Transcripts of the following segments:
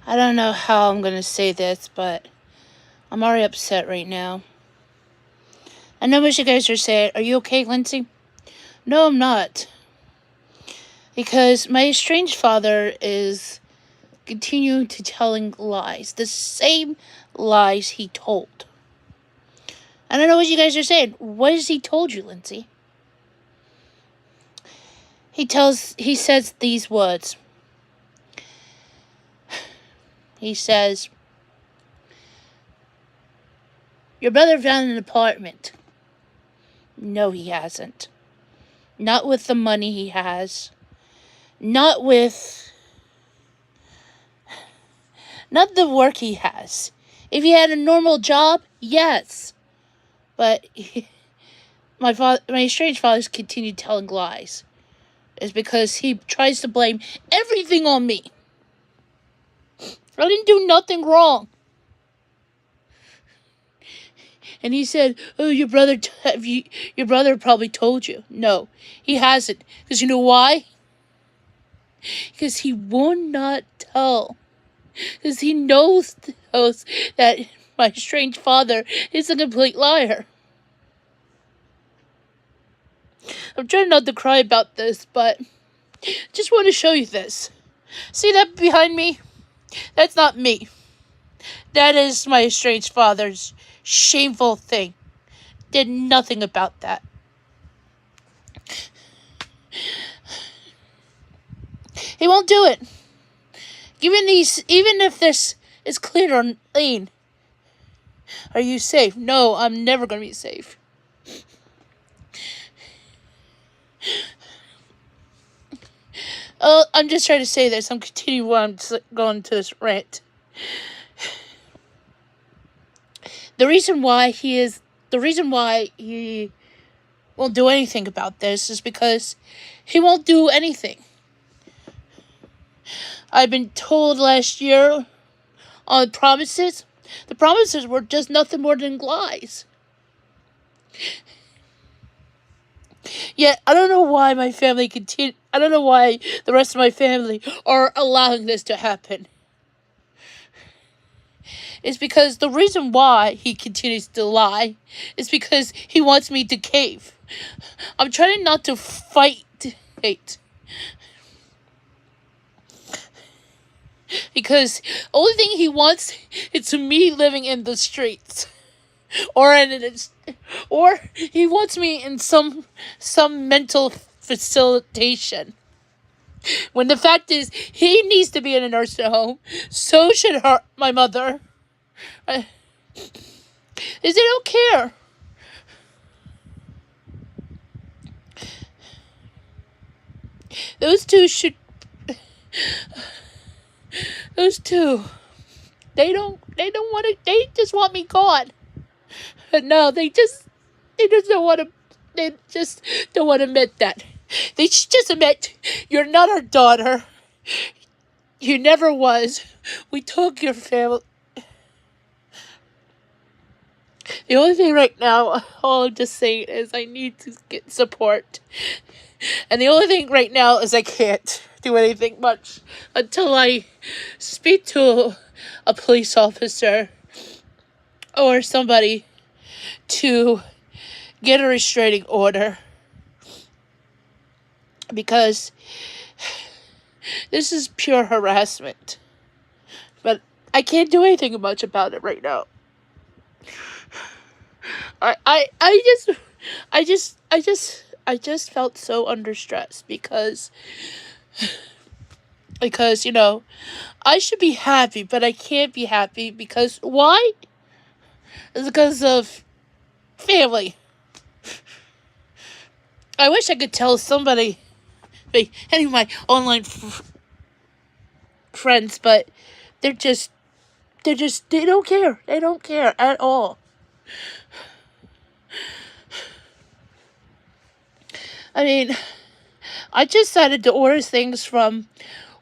I don't know how I'm gonna say this, but I'm already upset right now. I know what you guys are saying. Are you okay, Lindsay? No, I'm not. Because my estranged father is continuing to telling lies. The same lies he told. I don't know what you guys are saying. What has he told you, Lindsay? He says these words. He says, your brother found an apartment. No, he hasn't. Not with the money he has. Not the work he has. If he had a normal job, yes. But my estranged father's continued telling lies. Is because he tries to blame everything on me. I didn't do nothing wrong. And he said, "Oh, your brother probably told you." No, he hasn't. Because you know why? Because he will not tell. Because he knows that my estranged father is a complete liar. I'm trying not to cry about this, but just want to show you this. See that behind me? That's not me. That is my estranged father's shameful thing. Did nothing about that. He won't do it. Even if this is clean or clean. Are you safe? No, I'm never going to be safe. I'm just trying to say this. I'm continuing while I'm going to this rant. The reason why he won't do anything about this is because he won't do anything. I've been told last year on promises. The promises were just nothing more than lies. Yet, I don't know why I don't know why the rest of my family are allowing this to happen. It's because the reason why he continues to lie is because he wants me to cave. I'm trying not to fight hate. Because the only thing he wants is me living in the streets. Or he wants me in some mental facilitation. When the fact is, he needs to be in a nursing home. So should my mother. They don't care. Those two. They don't want to. They just want me gone. But no, they just don't want to. They just don't want to admit that. They should just admit you're not our daughter. You never was. We took your family. The only thing right now, all I'm just saying is I need to get support. And the only thing right now is I can't do anything much until I speak to a police officer or somebody to get a restraining order. Because this is pure harassment. But I can't do anything much about it right now. I just felt so under stress because I should be happy, but I can't be happy because why? It's because of family. I wish I could tell somebody, any of my online friends, but they don't care. They don't care at all. I mean, I just decided to order things from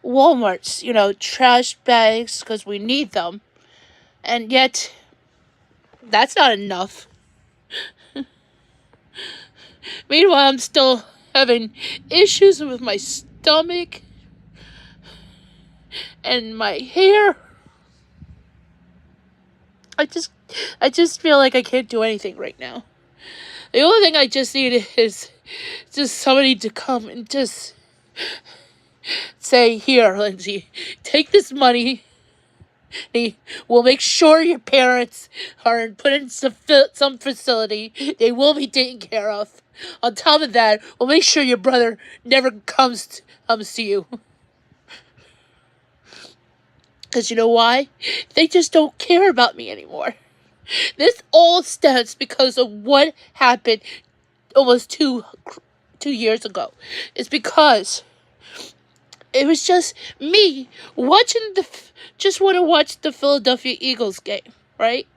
Walmart's, trash bags, because we need them. And yet, that's not enough. Meanwhile, I'm still having issues with my stomach and my hair. I just feel like I can't do anything right now. The only thing I just need is just somebody to come and just say, "Here, Lindsay, take this money. We'll make sure your parents are put in some facility. They will be taken care of. On top of that, we'll make sure your brother never comes to you." Because you know why? They just don't care about me anymore. This all stems because of what happened almost 2 years ago. It's because it was just me watching just want to watch the Philadelphia Eagles game, right?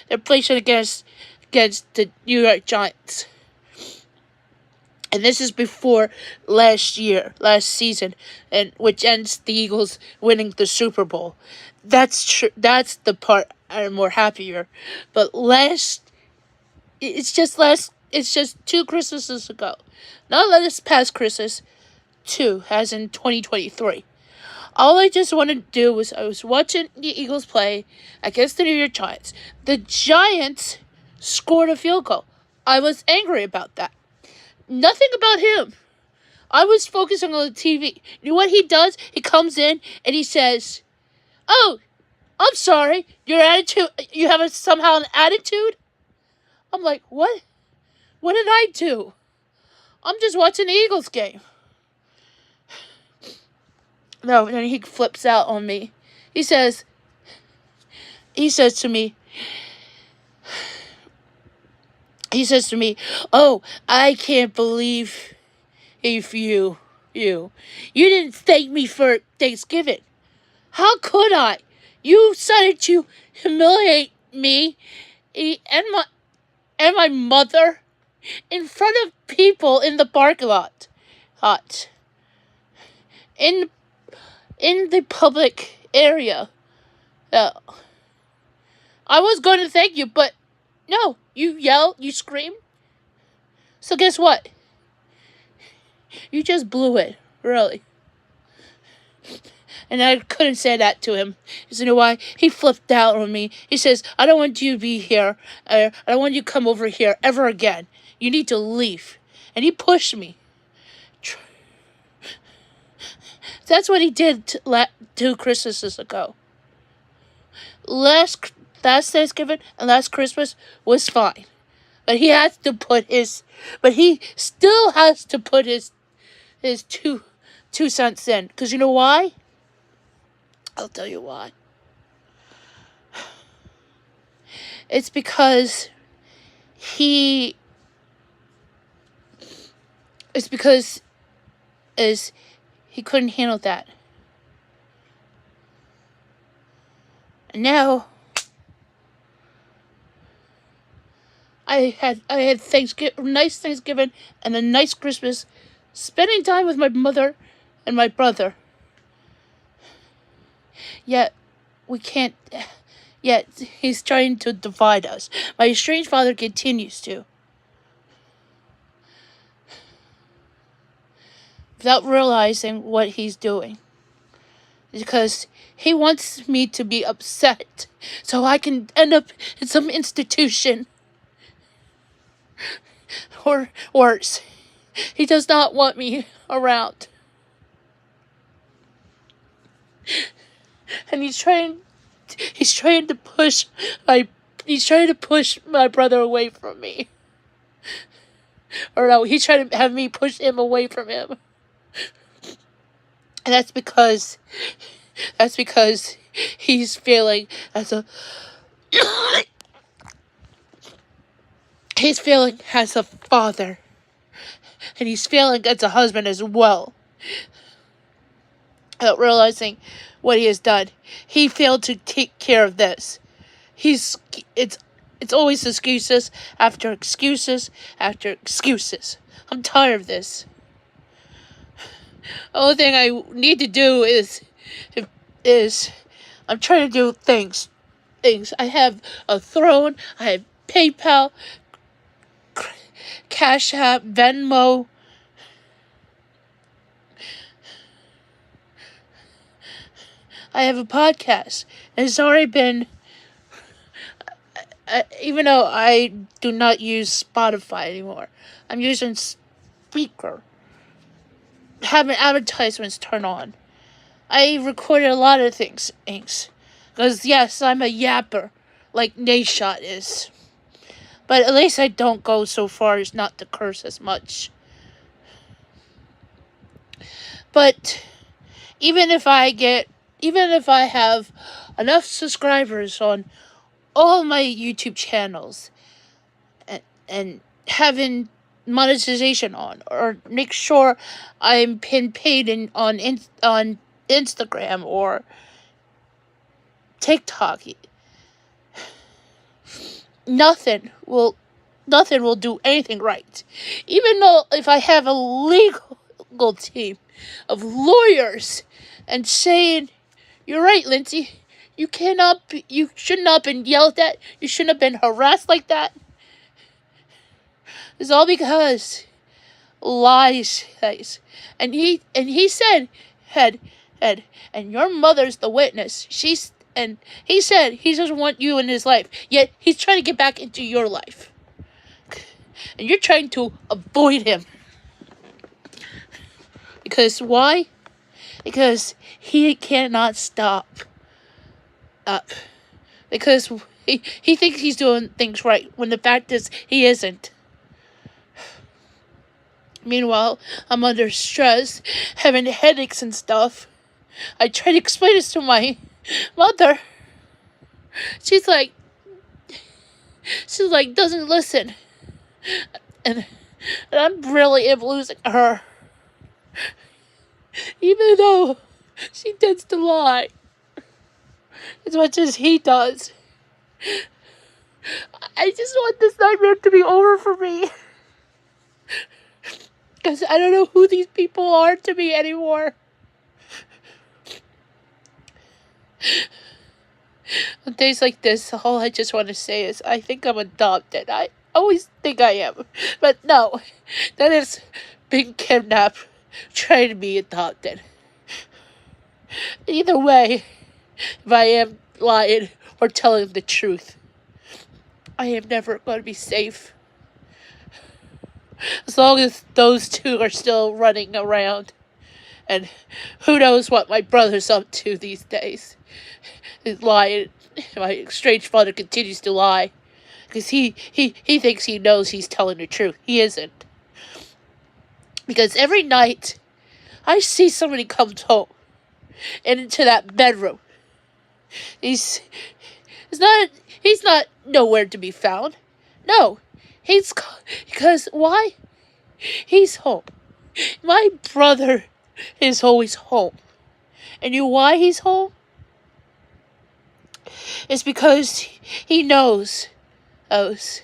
They're playing against the New York Giants. And this is before last season, and which ends the Eagles winning the Super Bowl. That's true. That's the part I'm more happier. But it's just 2 Christmases ago. Not this past Christmas, as in 2023. All I just wanted to do was I was watching the Eagles play against the New York Giants. The Giants scored a field goal. I was angry about that. Nothing about him. I was focusing on the TV. You know what he does? He comes in and he says, "Oh, I'm sorry. Your attitude. You have somehow an attitude." I'm like, what? What did I do? I'm just watching the Eagles game. No, and then he flips out on me. He says to me, "Oh, I can't believe if you didn't thank me for Thanksgiving. How could I? You decided to humiliate me and my mother in front of people in the parking lot. In the public area. I was going to thank you, but no, you yell, you scream. So guess what? You just blew it, really." And I couldn't say that to him. You know why? He flipped out on me. He says, "I don't want you to be here. I don't want you to come over here ever again. You need to leave." And he pushed me. That's what he did 2 Christmases ago. Last Thanksgiving and last Christmas was fine. But he still has to put his 2 cents in. Because you know why? I'll tell you why. It's because he couldn't handle that. And now I had nice Thanksgiving and a nice Christmas, spending time with my mother and my brother. Yet he's trying to divide us. My estranged father continues to. Without realizing what he's doing. Because he wants me to be upset so I can end up in some institution. Or worse. He does not want me around. And he's trying to push my brother away from me. Or no, he's trying to have me push him away from him. And that's because he's failing as a father. And he's failing as a husband as well. Without realizing what he has done. He failed to take care of this. It's always excuses after excuses after excuses. I'm tired of this. The only thing I need to do is I'm trying to do things. I have a throne. I have PayPal, Cash App, Venmo. I have a podcast. And it's already been even though I do not use Spotify anymore, I'm using Speaker. Having advertisements turn on. I recorded a lot of things. Because, yes, I'm a yapper, like Nayshot is. But at least I don't go so far as not to curse as much. But even if I have enough subscribers on all my YouTube channels and having monetization on, or make sure I'm paid on Instagram or TikTok, nothing will do anything right. Even though if I have a legal team of lawyers and saying, "You're right, Lindsay. You should not have been yelled at. You shouldn't have been harassed like that." It's all because lies. And he said, Head, and your mother's the witness. He said he doesn't want you in his life, yet he's trying to get back into your life. And you're trying to avoid him. Because why? Because he cannot stop up. Because he thinks he's doing things right, when the fact is he isn't. Meanwhile, I'm under stress, having headaches and stuff. I try to explain this to my mother. She's like, doesn't listen. And I'm really losing her. Even though she tends to lie as much as he does. I just want this nightmare to be over for me. Because I don't know who these people are to me anymore. On days like this, all I just want to say is I think I'm adopted. I always think I am. But no, that is being kidnapped, trying to be adopted. Either way, if I am lying or telling the truth, I am never going to be safe. As long as those two are still running around. And who knows what my brother's up to these days. He's lying. My strange father continues to lie. Because he thinks he knows he's telling the truth. He isn't. Because every night, I see somebody come home. And into that bedroom. He's not nowhere to be found. No. Because why? He's home. My brother is always home. And you know why he's home? It's because he knows that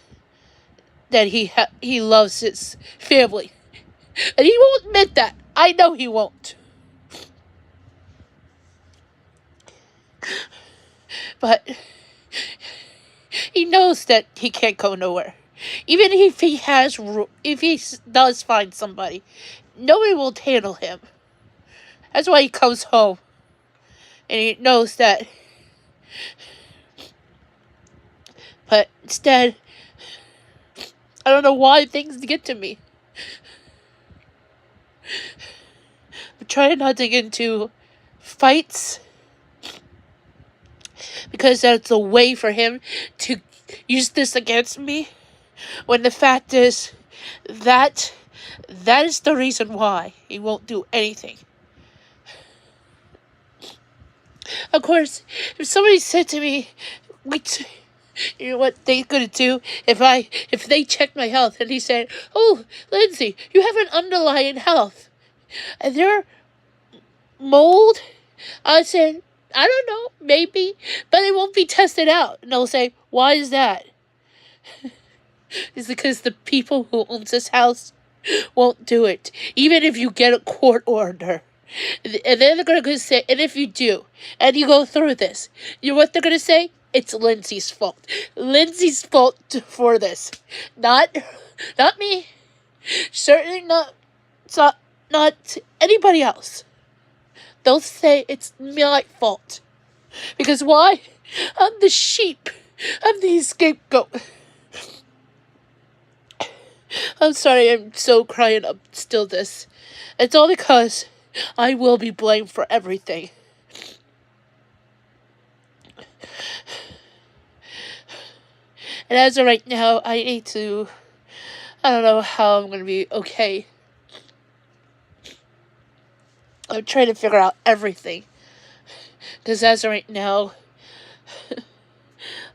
he loves his family. And he won't admit that. I know he won't. But he knows that he can't go nowhere. Even if he does find somebody, nobody will handle him. That's why he comes home. And he knows that. But instead, I don't know why things get to me. I'm trying not to get into fights. Because that's a way for him to use this against me. When the fact is, that is the reason why he won't do anything. Of course, if somebody said to me, you know what they're gonna do if they check my health, and he said, "Oh, Lindsay, you have an underlying health. Is there mold?" I said, "I don't know, maybe, but it won't be tested out." And they'll say, "Why is that?" It's because the people who owns this house won't do it, even if you get a court order. And then they're gonna say, and if you do, and you go through this, you know what they're gonna say? It's Lindsay's fault. Lindsay's fault for this, not me. Certainly not anybody else. They'll say it's my fault. Because why? I'm the sheep. I'm the scapegoat. I'm sorry, I'm so crying up still this. It's all because I will be blamed for everything. And as of right now, I don't know how I'm gonna be okay. I'm trying to figure out everything. Because as of right now,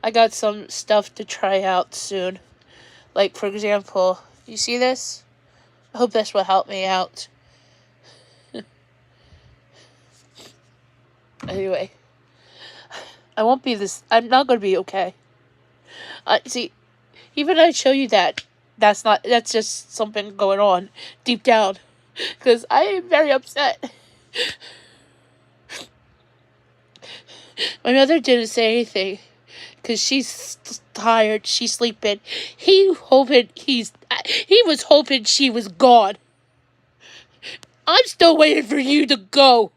I got some stuff to try out soon. Like, for example, you see this? I hope this will help me out. Anyway, I'm not gonna be okay. See, even I show you that, that's just something going on deep down. Because I am very upset. My mother didn't say anything. Because she's tired, she's sleeping. He was hoping she was gone. I'm still waiting for you to go.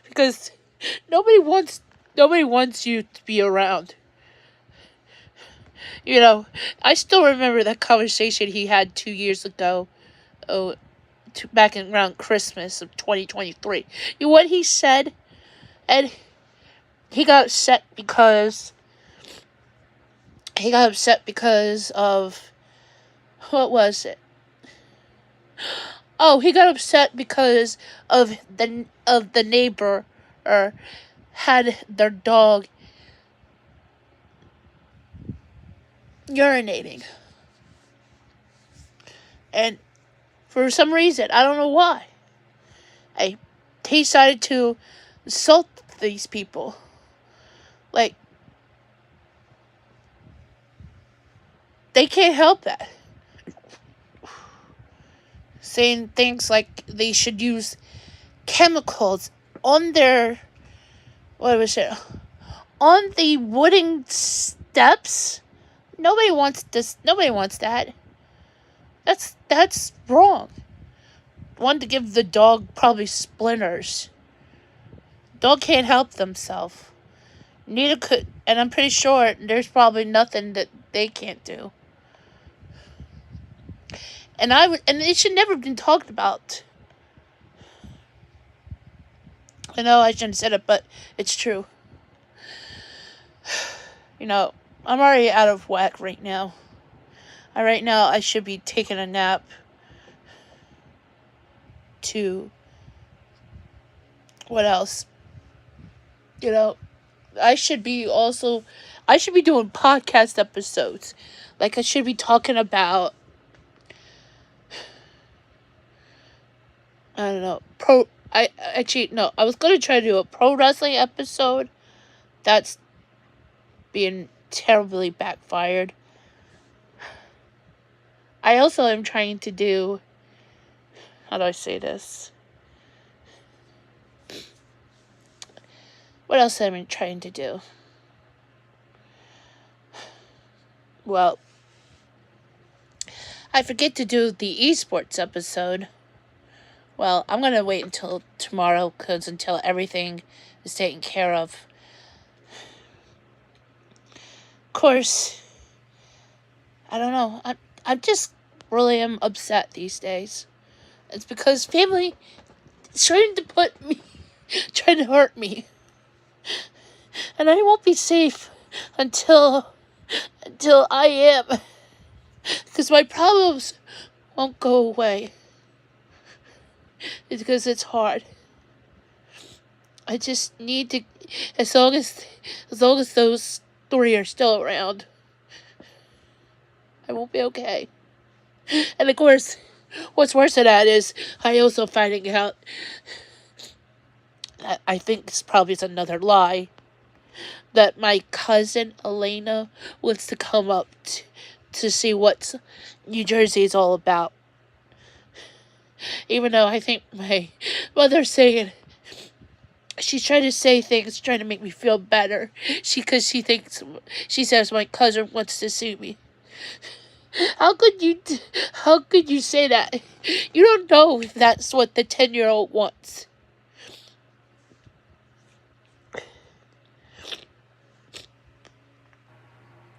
Because nobody wants you to be around. You know, I still remember that conversation he had 2 years ago. Back in around Christmas of 2023. You know what he said? And he got upset because of, what was it? Oh, he got upset because of the neighbor had their dog urinating. And for some reason, I don't know why, he decided to insult these people. Like, they can't help that. Saying things like they should use chemicals on their, what was it, on the wooden steps. Nobody wants this. Nobody wants that. That's wrong. One, to give the dog probably splinters. Dog can't help themselves. Neither could, and I'm pretty sure there's probably nothing that they can't do. And it should never have been talked about. I know I shouldn't have said it, but it's true. You know, I'm already out of whack right now. Right now, I should be taking a nap to, what else? You know, I should be doing podcast episodes. Like, I should be talking about, I don't know, I was going to try to do a pro wrestling episode. That's being terribly backfired. I also am trying to do, how do I say this? What else am I trying to do? Well, I forget to do the esports episode. Well, I'm going to wait until tomorrow, until everything is taken care of. Of course, I don't know. I just really am upset these days. It's because family is trying to hurt me. And I won't be safe until I am. Because my problems won't go away. It's because it's hard. I just need to, as long as those 3 are still around, I won't be okay. And of course, what's worse than that is I also finding out that I think this probably is another lie, that my cousin Elena wants to come up to see what New Jersey is all about. Even though I think my mother's saying, she's trying to say things, trying to make me feel better. She says my cousin wants to see me. How could you say that? You don't know if that's what the 10-year-old wants.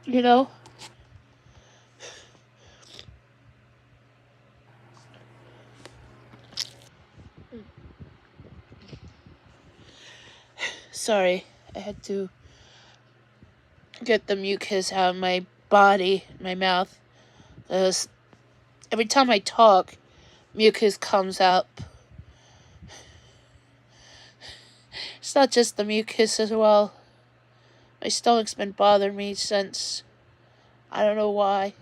You know? Sorry, I had to get the mucus out of my body, my mouth. Because every time I talk, mucus comes up. It's not just the mucus as well. My stomach's been bothering me since I don't know why.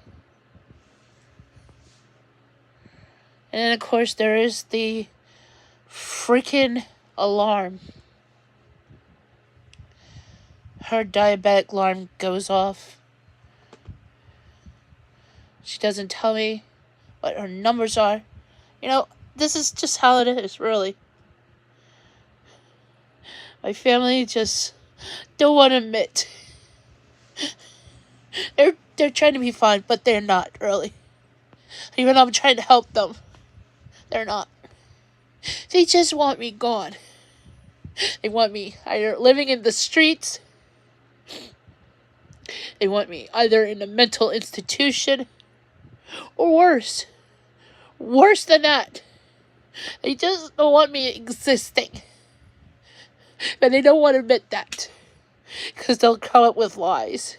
And then, of course, there is the freaking alarm. Her diabetic alarm goes off. She doesn't tell me what her numbers are. You know, this is just how it is, really. My family just don't want to admit. They're trying to be fun, but they're not, really. Even though I'm trying to help them, they're not. They just want me gone. They want me either living in the streets. They want me either in a mental institution. Or worse. Worse than that. They just don't want me existing. But they don't want to admit that. Because they'll come up with lies.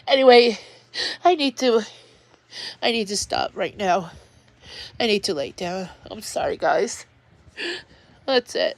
Anyway, I need to stop right now. I need to lay down. I'm sorry, guys. That's it.